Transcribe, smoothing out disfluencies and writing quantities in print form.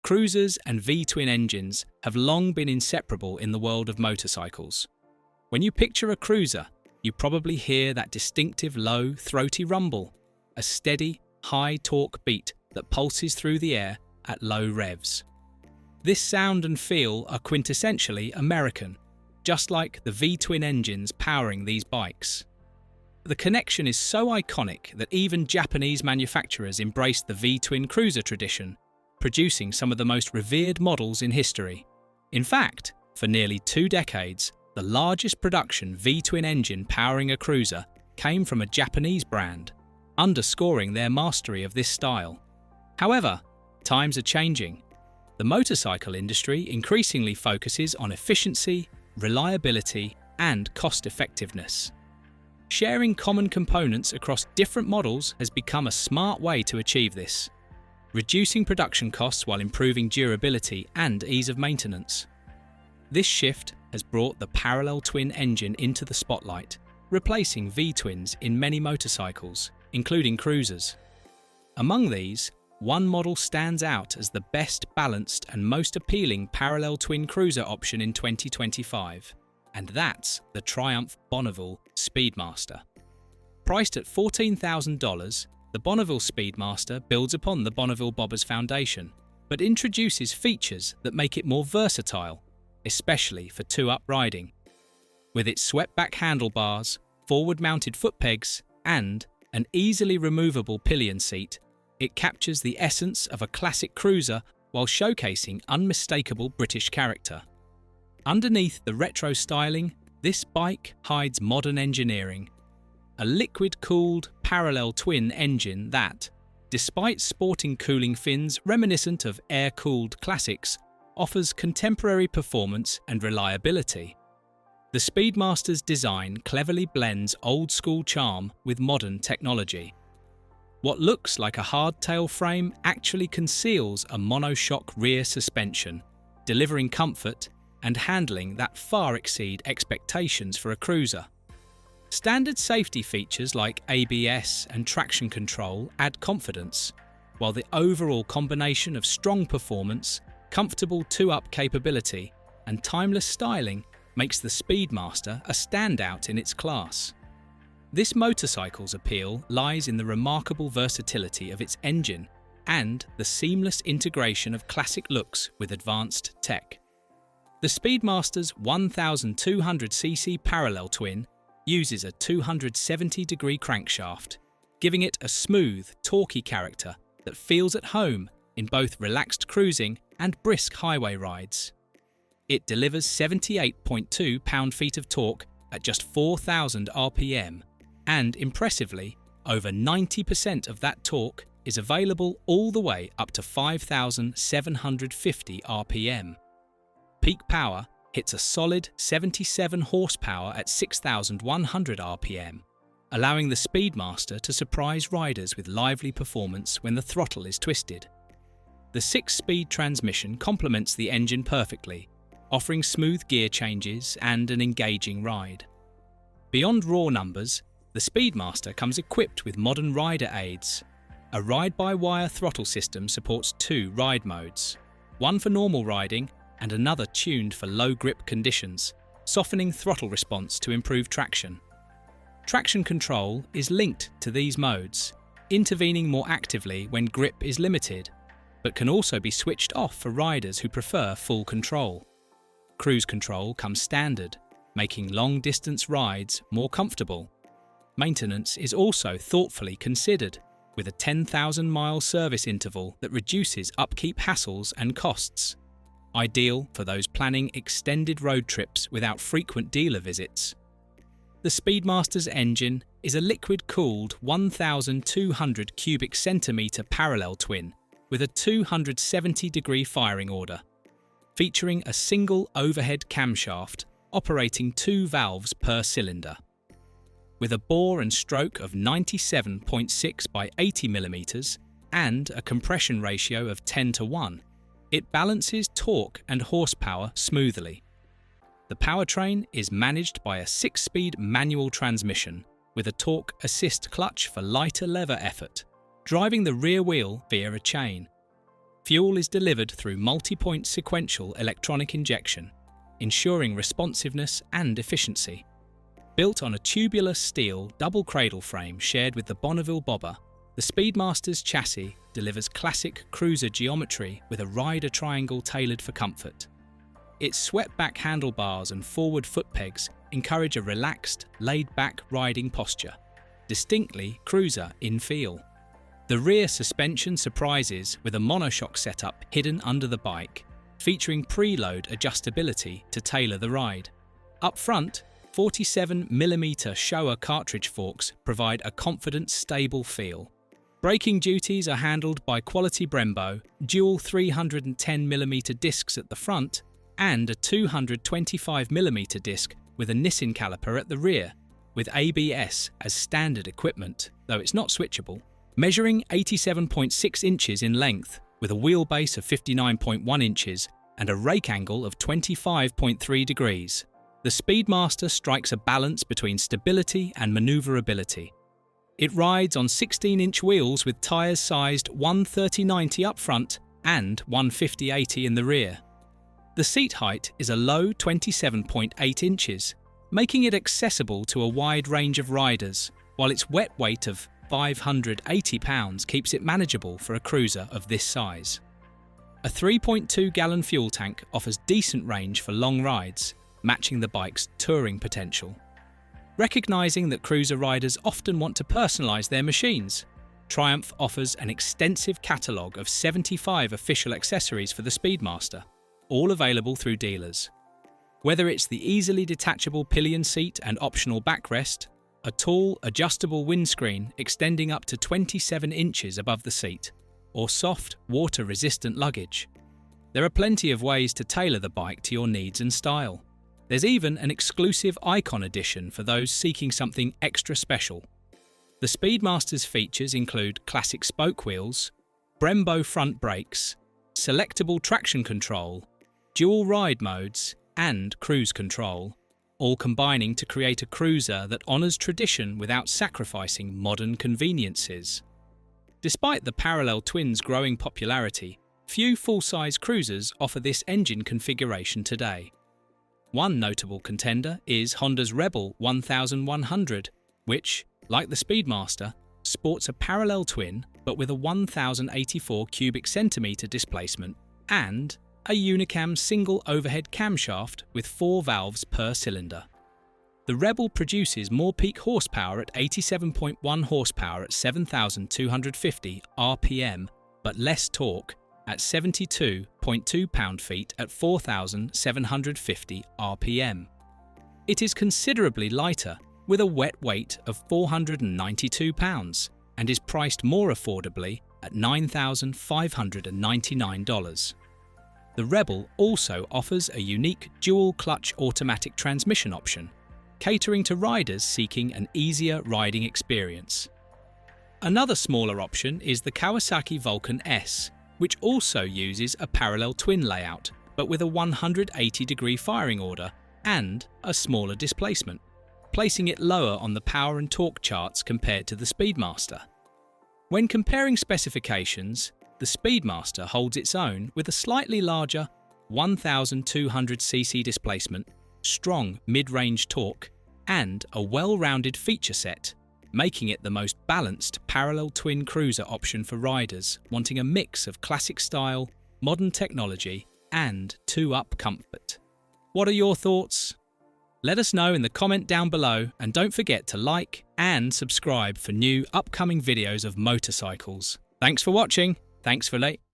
Cruisers and V-twin engines have long been inseparable in the world of motorcycles. When you picture a cruiser, you probably hear that distinctive low, throaty rumble, a steady, high-torque beat that pulses through the air at low revs. This sound and feel are quintessentially American, just like the V-twin engines powering these bikes. The connection is so iconic that even Japanese manufacturers embraced the V-twin cruiser tradition, producing some of the most revered models in history. In fact, for nearly 2 decades, the largest production V-twin engine powering a cruiser came from a Japanese brand, underscoring their mastery of this style. However, times are changing. The motorcycle industry increasingly focuses on efficiency, reliability, and cost-effectiveness. Sharing common components across different models has become a smart way to achieve this, reducing production costs while improving durability and ease of maintenance. This shift has brought the parallel twin engine into the spotlight, replacing V-twins in many motorcycles, including cruisers. Among these, one model stands out as the best balanced and most appealing parallel twin cruiser option in 2025, and that's the Triumph Bonneville Speedmaster. Priced at $14,000, the Bonneville Speedmaster builds upon the Bonneville Bobber's foundation, but introduces features that make it more versatile, especially for two-up riding. With its swept-back handlebars, forward-mounted foot pegs, and an easily removable pillion seat, it captures the essence of a classic cruiser while showcasing unmistakable British character. Underneath the retro styling, this bike hides modern engineering. A liquid-cooled, parallel twin engine that, despite sporting cooling fins reminiscent of air-cooled classics, offers contemporary performance and reliability. The Speedmaster's design cleverly blends old-school charm with modern technology. What looks like a hardtail frame actually conceals a monoshock rear suspension, delivering comfort and handling that far exceed expectations for a cruiser. Standard safety features like ABS and traction control add confidence, while the overall combination of strong performance, comfortable two-up capability, and timeless styling makes the Speedmaster a standout in its class. This motorcycle's appeal lies in the remarkable versatility of its engine and the seamless integration of classic looks with advanced tech. The Speedmaster's 1200cc parallel twin uses a 270-degree crankshaft, giving it a smooth, torquey character that feels at home in both relaxed cruising and brisk highway rides. It delivers 78.2 pound-feet of torque at just 4,000 RPM, and impressively, over 90% of that torque is available all the way up to 5,750 RPM. Peak power hits a solid 77 horsepower at 6,100 RPM, allowing the Speedmaster to surprise riders with lively performance when the throttle is twisted. The 6-speed transmission complements the engine perfectly, offering smooth gear changes and an engaging ride. Beyond raw numbers, the Speedmaster comes equipped with modern rider aids. A ride-by-wire throttle system supports 2 ride modes, one for normal riding and another tuned for low-grip conditions, softening throttle response to improve traction. Traction control is linked to these modes, intervening more actively when grip is limited, but can also be switched off for riders who prefer full control. Cruise control comes standard, making long-distance rides more comfortable. Maintenance is also thoughtfully considered, with a 10,000-mile service interval that reduces upkeep hassles and costs. Ideal for those planning extended road trips without frequent dealer visits. The Speedmaster's engine is a liquid-cooled 1,200 cubic centimetre parallel twin with a 270-degree firing order, featuring a single overhead camshaft operating 2 valves per cylinder. With a bore and stroke of 97.6 by 80 mm and a compression ratio of 10:1, it balances torque and horsepower smoothly. The powertrain is managed by a 6-speed manual transmission with a torque assist clutch for lighter lever effort, driving the rear wheel via a chain. Fuel is delivered through multi-point sequential electronic injection, ensuring responsiveness and efficiency. Built on a tubular steel double cradle frame shared with the Bonneville Bobber, the Speedmaster's chassis delivers classic cruiser geometry with a rider triangle tailored for comfort. Its swept-back handlebars and forward foot pegs encourage a relaxed, laid-back riding posture, distinctly cruiser in feel. The rear suspension surprises with a monoshock setup hidden under the bike, featuring preload adjustability to tailor the ride. Up front, 47mm Showa cartridge forks provide a confident, stable feel. Braking duties are handled by quality Brembo, dual 310mm discs at the front, and a 225mm disc with a Nissin caliper at the rear, with ABS as standard equipment, though it's not switchable. Measuring 87.6 inches in length, with a wheelbase of 59.1 inches and a rake angle of 25.3 degrees, the Speedmaster strikes a balance between stability and manoeuvrability. It rides on 16-inch wheels with tyres sized 130/90 up front and 150/80 in the rear. The seat height is a low 27.8 inches, making it accessible to a wide range of riders, while its wet weight of 580 pounds keeps it manageable for a cruiser of this size. A 3.2-gallon fuel tank offers decent range for long rides, matching the bike's touring potential. Recognising that cruiser riders often want to personalise their machines, Triumph offers an extensive catalogue of 75 official accessories for the Speedmaster, all available through dealers. Whether it's the easily detachable pillion seat and optional backrest, a tall, adjustable windscreen extending up to 27 inches above the seat, or soft, water-resistant luggage, there are plenty of ways to tailor the bike to your needs and style. There's even an exclusive Icon edition for those seeking something extra special. The Speedmaster's features include classic spoke wheels, Brembo front brakes, selectable traction control, dual ride modes, and cruise control, all combining to create a cruiser that honours tradition without sacrificing modern conveniences. Despite the parallel twin's growing popularity, few full-size cruisers offer this engine configuration today. One notable contender is Honda's Rebel 1100, which, like the Speedmaster, sports a parallel twin but with a 1084 cubic centimetre displacement and a Unicam single overhead camshaft with 4 valves per cylinder. The Rebel produces more peak horsepower at 87.1 horsepower at 7,250 RPM, but less torque at 72.2 pound-feet at 4,750 RPM. It is considerably lighter, with a wet weight of 492 pounds, and is priced more affordably at $9,599. The Rebel also offers a unique dual-clutch automatic transmission option, catering to riders seeking an easier riding experience. Another smaller option is the Kawasaki Vulcan S, which also uses a parallel twin layout, but with a 180-degree firing order and a smaller displacement, placing it lower on the power and torque charts compared to the Speedmaster. When comparing specifications, the Speedmaster holds its own with a slightly larger 1,200cc displacement, strong mid-range torque, and a well-rounded feature set, making it the most balanced parallel twin cruiser option for riders wanting a mix of classic style, modern technology, and two-up comfort. What are your thoughts? Let us know in the comment down below, and don't forget to like and subscribe for new upcoming videos of motorcycles. Thanks for watching. Thanks for